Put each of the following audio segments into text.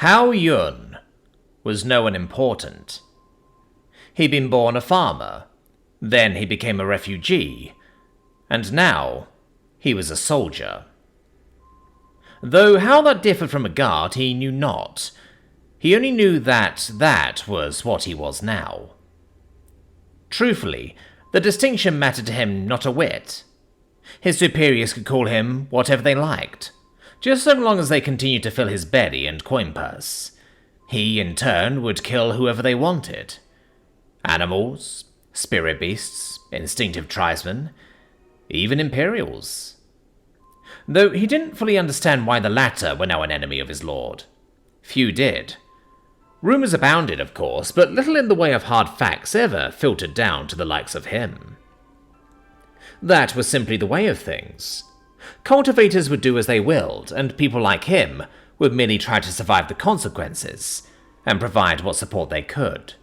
Hao Yun was no one important. He'd been born a farmer, then he became a refugee, and now he was a soldier. Though how that differed from a guard he knew not. He only knew that that was what he was now. Truthfully, the distinction mattered to him not a whit. His superiors could call him whatever they liked, just so long as they continued to fill his belly and coin purse. He, in turn, would kill whoever they wanted. Animals, spirit beasts, instinctive tribesmen, even Imperials. Though he didn't fully understand why the latter were now an enemy of his lord. Few did. Rumours abounded, of course, but little in the way of hard facts ever filtered down to the likes of him. That was simply the way of things. Cultivators would do as they willed, and people like him would merely try to survive the consequences, and provide what support they could.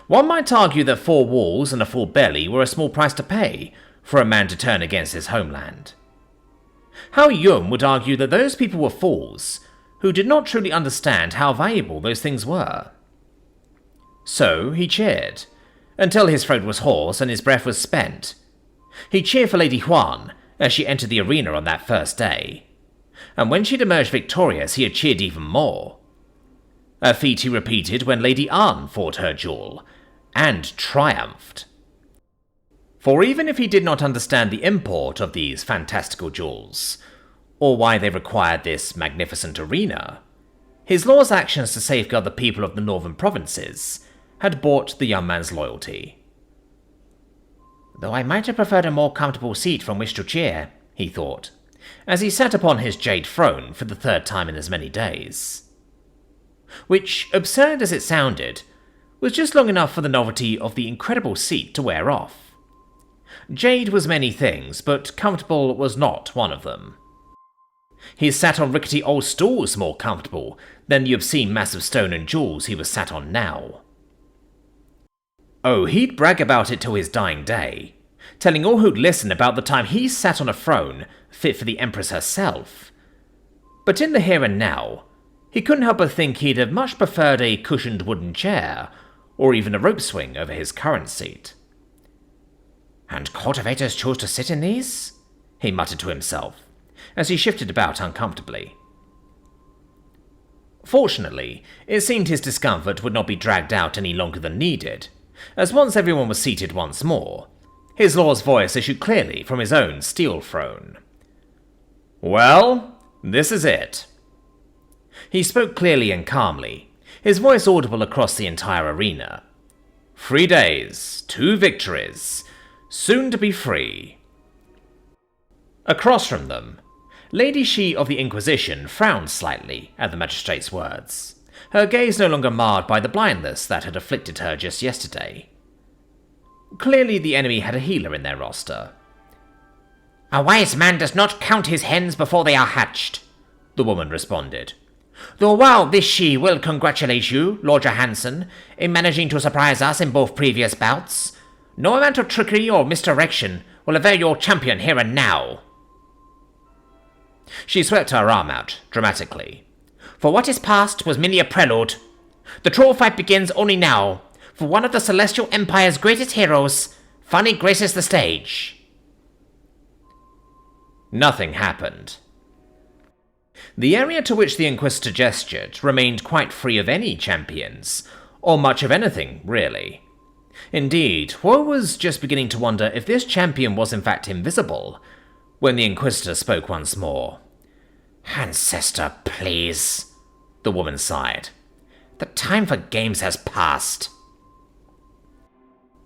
One might argue that 4 walls and a full belly were a small price to pay for a man to turn against his homeland. Hao Yun would argue that those people were fools, who did not truly understand how valuable those things were. So he cheered, until his throat was hoarse and his breath was spent. He cheered for Lady Huan as she entered the arena on that first day, and when she'd emerged victorious he had cheered even more. A feat he repeated when Lady An fought her duel, and triumphed. For even if he did not understand the import of these fantastical duels, or why they required this magnificent arena, his lord's actions to safeguard the people of the northern provinces had bought the young man's loyalty. Though I might have preferred a more comfortable seat from which to cheer, he thought, as he sat upon his jade throne for the 3rd time in as many days. Which, absurd as it sounded, was just long enough for the novelty of the incredible seat to wear off. Jade was many things, but comfortable was not one of them. He sat on rickety old stools more comfortable than the obscene mass of stone and jewels he was sat on now. Oh, he'd brag about it till his dying day, telling all who'd listen about the time he sat on a throne fit for the Empress herself. But in the here and now, he couldn't help but think he'd have much preferred a cushioned wooden chair, or even a rope swing over his current seat. And cultivators chose to sit in these? He muttered to himself, as he shifted about uncomfortably. Fortunately, it seemed his discomfort would not be dragged out any longer than needed, as once everyone was seated once more, his lord's voice issued clearly from his own steel throne. Well, this is it. He spoke clearly and calmly, his voice audible across the entire arena. 3 days, 2 victories, soon to be free. Across from them, Lady Shi of the Inquisition frowned slightly at the magistrate's words, her gaze no longer marred by the blindness that had afflicted her just yesterday. Clearly the enemy had a healer in their roster. A wise man does not count his hens before they are hatched, the woman responded. Though while this Shi will congratulate you, Lord Johansson, in managing to surprise us in both previous bouts, no amount of trickery or misdirection will avail your champion here and now. She swept her arm out, dramatically. For what is past was merely a prelude. The true fight begins only now, for one of the Celestial Empire's greatest heroes finally graces the stage. Nothing happened. The area to which the Inquisitor gestured remained quite free of any champions, or much of anything, really. Indeed, Huo was just beginning to wonder if this champion was in fact invisible, when the Inquisitor spoke once more. Ancestor, please, the woman sighed. The time for games has passed.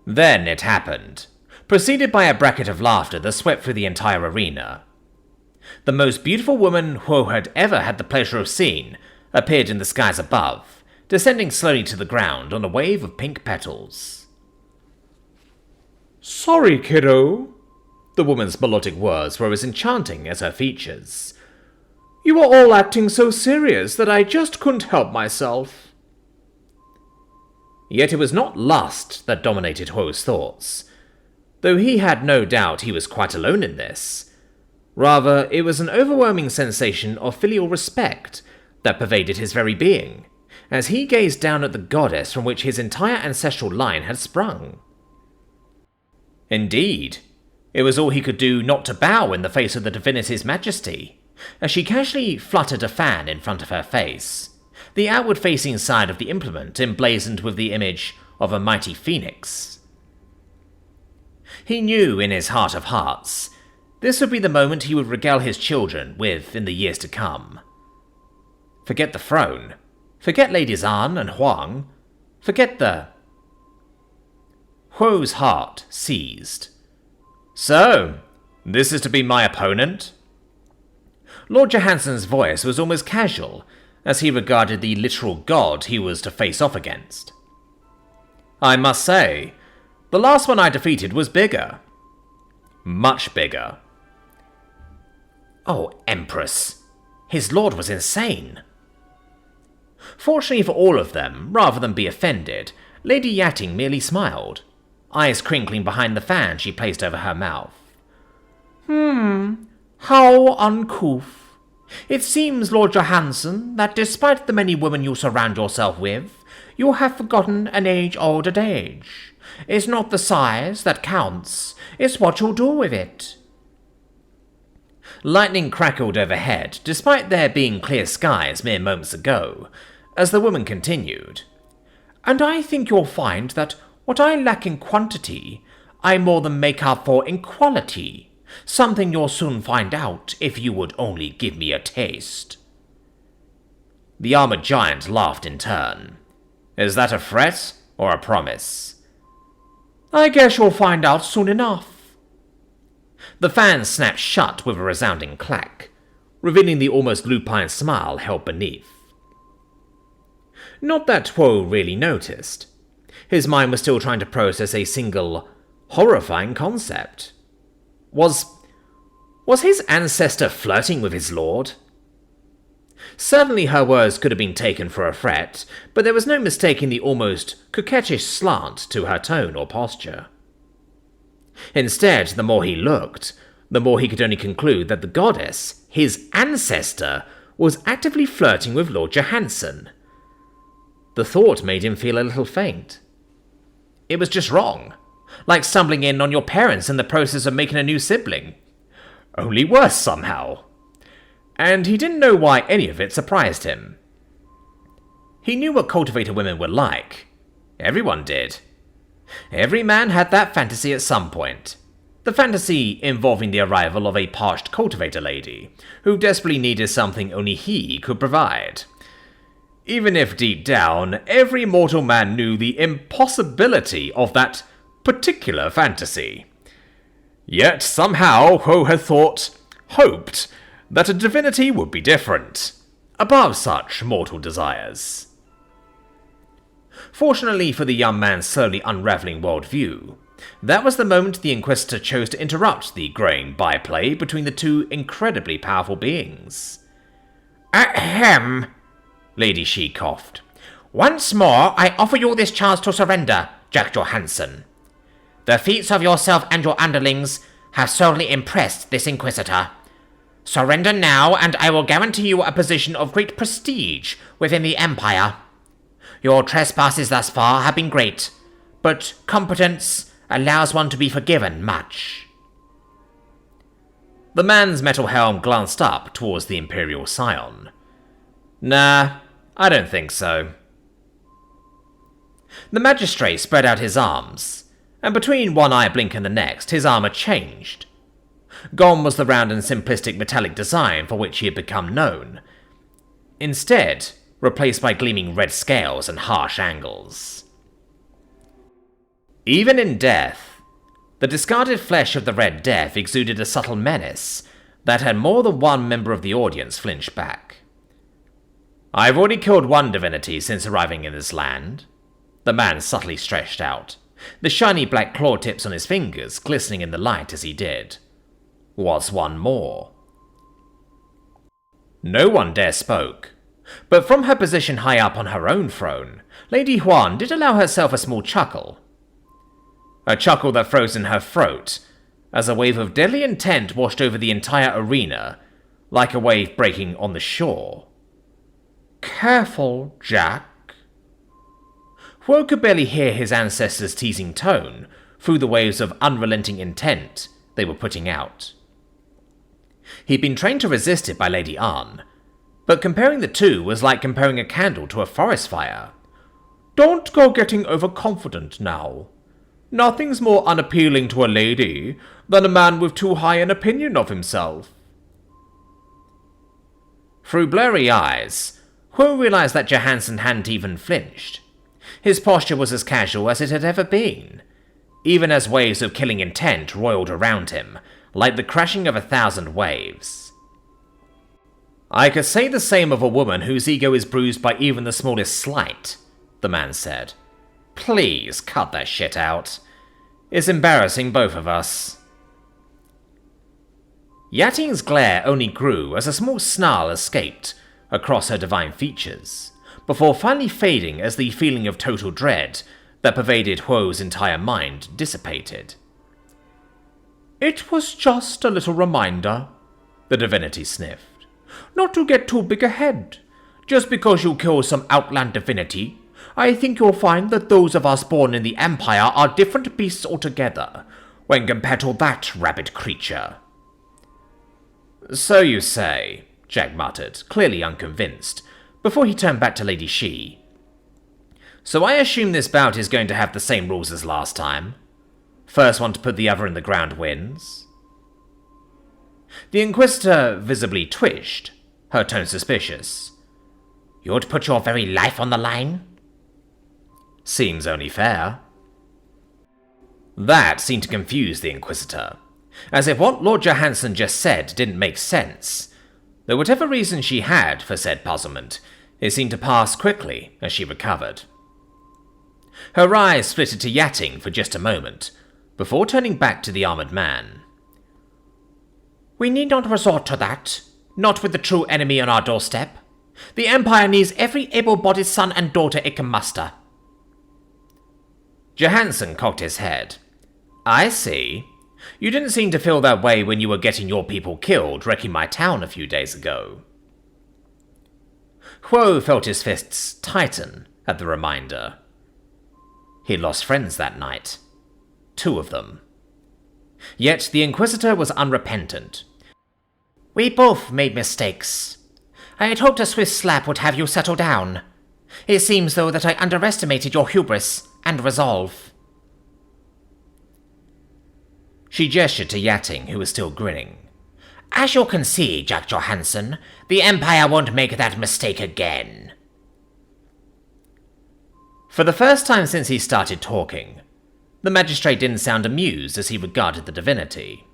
Then it happened, preceded by a bracket of laughter that swept through the entire arena. The most beautiful woman Huo had ever had the pleasure of seeing appeared in the skies above, descending slowly to the ground on a wave of pink petals. Sorry, kiddo. The woman's melodic words were as enchanting as her features. You were all acting so serious that I just couldn't help myself. Yet it was not lust that dominated Huo's thoughts, though he had no doubt he was quite alone in this. Rather, it was an overwhelming sensation of filial respect that pervaded his very being, as he gazed down at the goddess from which his entire ancestral line had sprung. Indeed, it was all he could do not to bow in the face of the divinity's majesty, as she casually fluttered a fan in front of her face, the outward-facing side of the implement emblazoned with the image of a mighty phoenix. He knew in his heart of hearts this would be the moment he would regale his children with in the years to come. Forget the throne, forget Ladies An and Huang, forget the... Huo's heart seized. So, this is to be my opponent? Lord Johansson's voice was almost casual, as he regarded the literal god he was to face off against. I must say, the last one I defeated was bigger. Much bigger. Oh, Empress. His lord was insane. Fortunately for all of them, rather than be offended, Lady Yachting merely smiled, eyes crinkling behind the fan she placed over her mouth. How uncouth. It seems, Lord Johansson, that despite the many women you surround yourself with, you have forgotten an age-old adage. It's not the size that counts, it's what you'll do with it. Lightning crackled overhead, despite there being clear skies mere moments ago, as the woman continued. And I think you'll find that what I lack in quantity, I more than make up for in quality. Something you'll soon find out if you would only give me a taste. The armored giant laughed in turn. Is that a threat or a promise? I guess you'll find out soon enough. The fan snapped shut with a resounding clack, revealing the almost lupine smile held beneath. Not that Huo really noticed. His mind was still trying to process a single, horrifying concept. Was his ancestor flirting with his lord? Certainly her words could have been taken for a threat, but there was no mistaking the almost coquettish slant to her tone or posture. Instead, the more he looked, the more he could only conclude that the goddess, his ancestor, was actively flirting with Lord Johansson. The thought made him feel a little faint. It was just wrong, like stumbling in on your parents in the process of making a new sibling. Only worse somehow. And he didn't know why any of it surprised him. He knew what cultivator women were like. Everyone did. Every man had that fantasy at some point. The fantasy involving the arrival of a parched cultivator lady, who desperately needed something only he could provide. Even if deep down, every mortal man knew the impossibility of that particular fantasy. Yet somehow Huo had hoped, that a divinity would be different, above such mortal desires. Fortunately for the young man's slowly unravelling worldview, that was the moment the Inquisitor chose to interrupt the growing byplay between the two incredibly powerful beings. Ahem, Lady Shi coughed. Once more, I offer you this chance to surrender, Jack Johansson. The feats of yourself and your underlings have sorely impressed this Inquisitor. Surrender now, and I will guarantee you a position of great prestige within the Empire. Your trespasses thus far have been great, but competence allows one to be forgiven much. The man's metal helm glanced up towards the Imperial Scion. Nah, I don't think so. The magistrate spread out his arms, and between one eye blink and the next, his armour changed. Gone was the round and simplistic metallic design for which he had become known. Instead, replaced by gleaming red scales and harsh angles. Even in death, the discarded flesh of the Red Death exuded a subtle menace that had more than one member of the audience flinch back. I've already killed one divinity since arriving in this land, the man subtly stretched out, the shiny black claw tips on his fingers glistening in the light as he did. Was one more? No one dare spoke, but from her position high up on her own throne, Lady Huan did allow herself a small chuckle. A chuckle that froze in her throat, as a wave of deadly intent washed over the entire arena, like a wave breaking on the shore. Careful, Jack. Huo could barely hear his ancestors' teasing tone through the waves of unrelenting intent they were putting out. He'd been trained to resist it by Lady Anne, but comparing the two was like comparing a candle to a forest fire. Don't go getting overconfident now. Nothing's more unappealing to a lady than a man with too high an opinion of himself. Through blurry eyes, Huo realized that Johansson hadn't even flinched. His posture was as casual as it had ever been, even as waves of killing intent roiled around him, like the crashing of 1,000 waves. I could say the same of a woman whose ego is bruised by even the smallest slight, the man said. Please cut that shit out. It's embarrassing both of us. Yating's glare only grew as a small snarl escaped across her divine features, before finally fading as the feeling of total dread that pervaded Huo's entire mind dissipated. It was just a little reminder, the divinity sniffed. Not to get too big ahead. Just because you kill some outland divinity, I think you'll find that those of us born in the Empire are different beasts altogether, when compared to that rabid creature. So you say, Jack muttered, clearly unconvinced, before he turned back to Lady Shi. So I assume this bout is going to have the same rules as last time? First one to put the other in the ground wins? The Inquisitor visibly twitched, her tone suspicious. You'd put your very life on the line? Seems only fair. That seemed to confuse the Inquisitor, as if what Lord Johansson just said didn't make sense, though whatever reason she had for said puzzlement, it seemed to pass quickly as she recovered. Her eyes flitted to Yating for just a moment, before turning back to the armoured man. We need not resort to that, not with the true enemy on our doorstep. The Empire needs every able-bodied son and daughter it can muster. Johansson cocked his head. I see. You didn't seem to feel that way when you were getting your people killed wrecking my town a few days ago. Huo felt his fists tighten at the reminder. He'd lost friends that night. 2 of them. Yet the Inquisitor was unrepentant. We both made mistakes. I had hoped a swift slap would have you settle down. It seems, though, that I underestimated your hubris and resolve. She gestured to Yating, who was still grinning. As you can see, Jack Johansson, the Empire won't make that mistake again. For the first time since he started talking, the magistrate didn't sound amused as he regarded the divinity.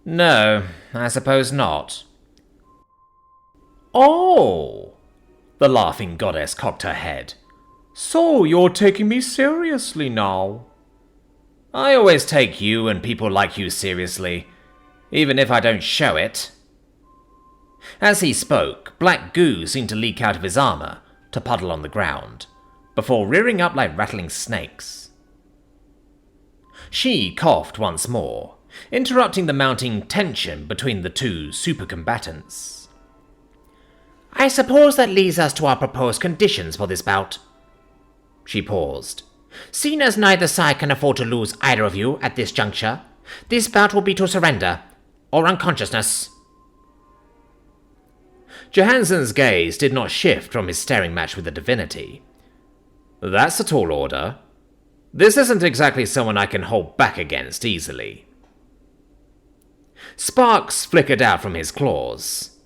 No, I suppose not. Oh! The laughing goddess cocked her head. So you're taking me seriously now? I always take you and people like you seriously, even if I don't show it. As he spoke, black goo seemed to leak out of his armor to puddle on the ground, before rearing up like rattling snakes. She coughed once more, interrupting the mounting tension between the two supercombatants. I suppose that leads us to our proposed conditions for this bout. She paused. Seeing as neither side can afford to lose either of you at this juncture, this bout will be to surrender, or unconsciousness. Johansson's gaze did not shift from his staring match with the divinity. That's a tall order. This isn't exactly someone I can hold back against easily. Sparks flickered out from his claws.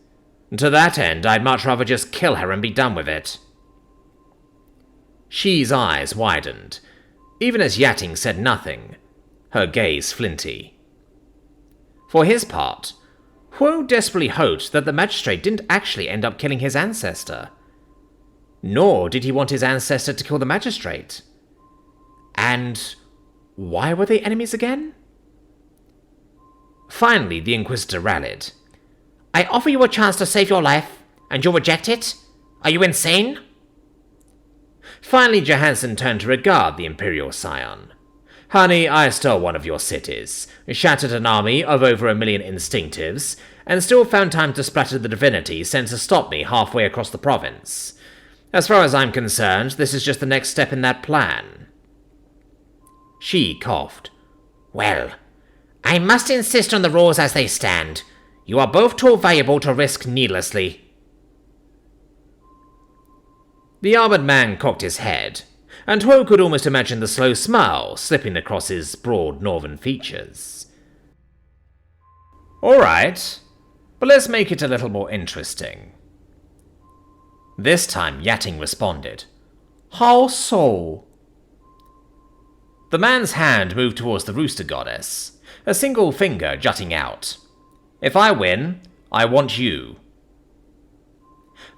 To that end, I'd much rather just kill her and be done with it. She's eyes widened, even as Yating said nothing, her gaze flinty. For his part, Huo desperately hoped that the magistrate didn't actually end up killing his ancestor. Nor did he want his ancestor to kill the magistrate. And why were they enemies again? Finally, the Inquisitor rallied. I offer you a chance to save your life, and you'll reject it? Are you insane? Finally, Johansson turned to regard the Imperial Scion. Honey, I stole one of your cities, shattered an army of over 1 million instinctives, and still found time to splatter the divinity sent to stop me halfway across the province. As far as I'm concerned, this is just the next step in that plan. She coughed. Well, I must insist on the rules as they stand. You are both too valuable to risk needlessly. The armoured man cocked his head, and Huo could almost imagine the slow smile slipping across his broad northern features. Alright, but let's make it a little more interesting. This time Yating responded. How so? The man's hand moved towards the rooster goddess, a single finger jutting out. If I win, I want you.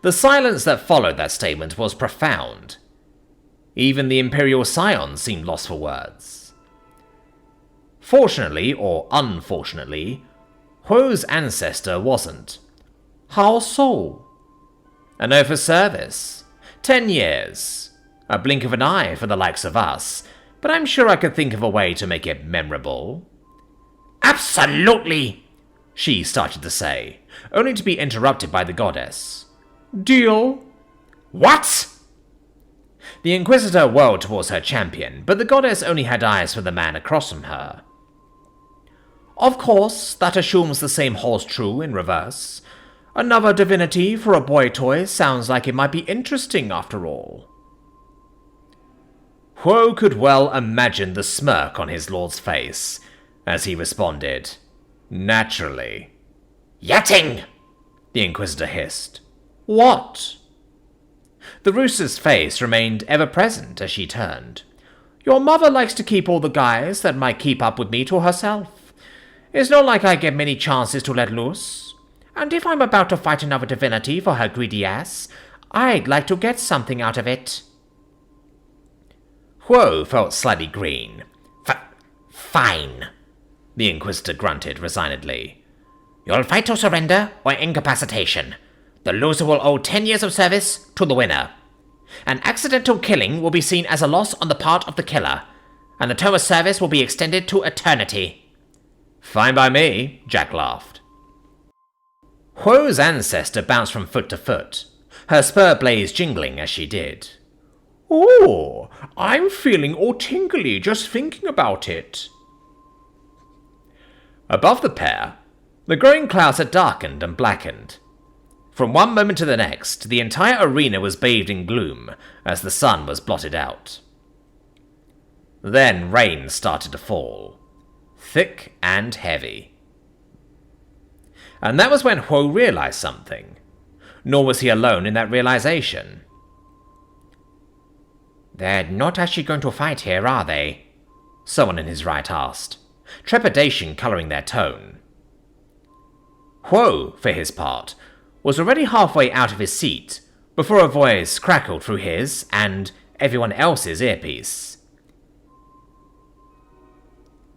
The silence that followed that statement was profound. Even the Imperial Scion seemed lost for words. Fortunately, or unfortunately, Huo's ancestor wasn't. How so? An oath of service. 10 years. A blink of an eye for the likes of us, but I'm sure I could think of a way to make it memorable. Absolutely, she started to say, only to be interrupted by the goddess. Deal? What? The Inquisitor whirled towards her champion, but the goddess only had eyes for the man across from her. Of course, that assumes the same holds true in reverse. Another divinity for a boy toy sounds like it might be interesting after all. Huo could well imagine the smirk on his lord's face as he responded, naturally. Yating! The Inquisitor hissed. What? The rooster's face remained ever-present as she turned. Your mother likes to keep all the guys that might keep up with me to herself. It's not like I get many chances to let loose. And if I'm about to fight another divinity for her greedy ass, I'd like to get something out of it. Huo felt slightly green. Fine, the Inquisitor grunted resignedly. You'll fight to surrender or incapacitation. The loser will owe 10 years of service to the winner. An accidental killing will be seen as a loss on the part of the killer, and the term of service will be extended to eternity. Fine by me, Jack laughed. Huo's ancestor bounced from foot to foot, her spur blades jingling as she did. Oh, I'm feeling all tingly just thinking about it. Above the pair, the growing clouds had darkened and blackened. From one moment to the next, the entire arena was bathed in gloom as the sun was blotted out. Then rain started to fall, thick and heavy. And that was when Huo realized something. Nor was he alone in that realization. They're not actually going to fight here, are they? Someone in his right asked, trepidation coloring their tone. Huo, for his part, was already halfway out of his seat before a voice crackled through his and everyone else's earpiece.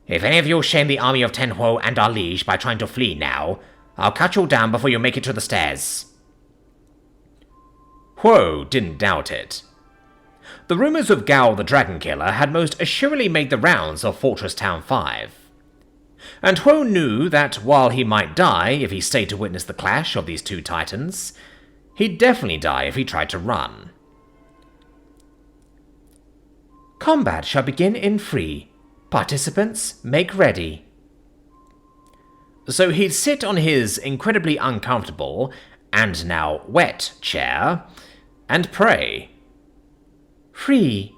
If any of you shame the army of Ten Huo and our liege by trying to flee now, I'll cut you down before you make it to the stairs. Huo didn't doubt it. The rumors of Gao the Dragon Killer had most assuredly made the rounds of Fortress Town 5. And Huo knew that while he might die if he stayed to witness the clash of these two titans, he'd definitely die if he tried to run. Combat shall begin in 3. Participants, make ready. So he'd sit on his incredibly uncomfortable, and now wet, chair, and pray. 3.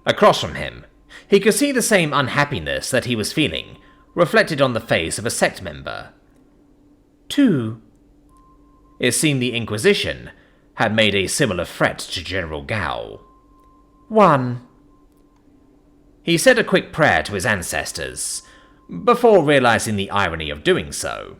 Across from him, he could see the same unhappiness that he was feeling, reflected on the face of a Sect member. 2. It seemed the Inquisition had made a similar threat to General Gao. 1. He said a quick prayer to his ancestors, before realizing the irony of doing so.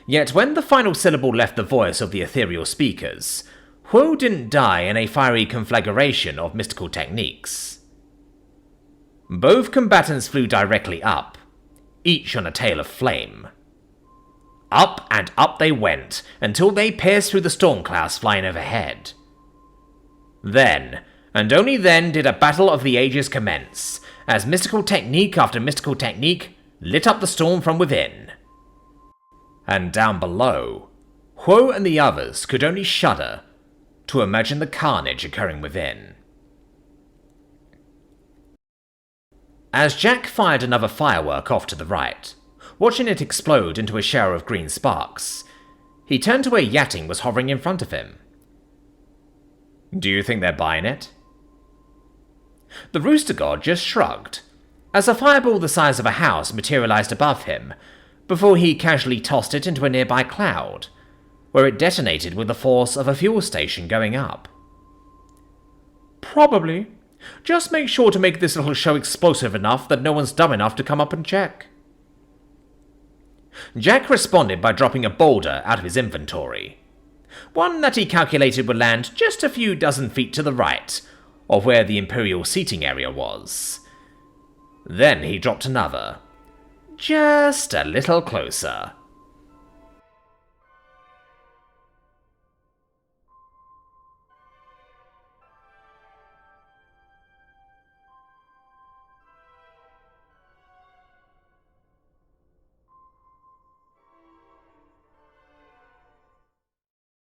Yet when the final syllable left the voice of the ethereal speakers, Huo didn't die in a fiery conflagration of mystical techniques. Both combatants flew directly up, each on a tail of flame. Up and up they went, until they pierced through the storm clouds flying overhead. Then, and only then, did a battle of the ages commence, as mystical technique after mystical technique lit up the storm from within. And down below, Huo and the others could only shudder to imagine the carnage occurring within. As Jack fired another firework off to the right, watching it explode into a shower of green sparks, he turned to where Yatting was hovering in front of him. "Do you think they're buying it?" The rooster god just shrugged, as a fireball the size of a house materialized above him, before he casually tossed it into a nearby cloud, where it detonated with the force of a fuel station going up. "Probably. Just make sure to make this little show explosive enough that no one's dumb enough to come up and check." Jack responded by dropping a boulder out of his inventory, one that he calculated would land just a few dozen feet to the right of where the Imperial seating area was. Then he dropped another, just a little closer,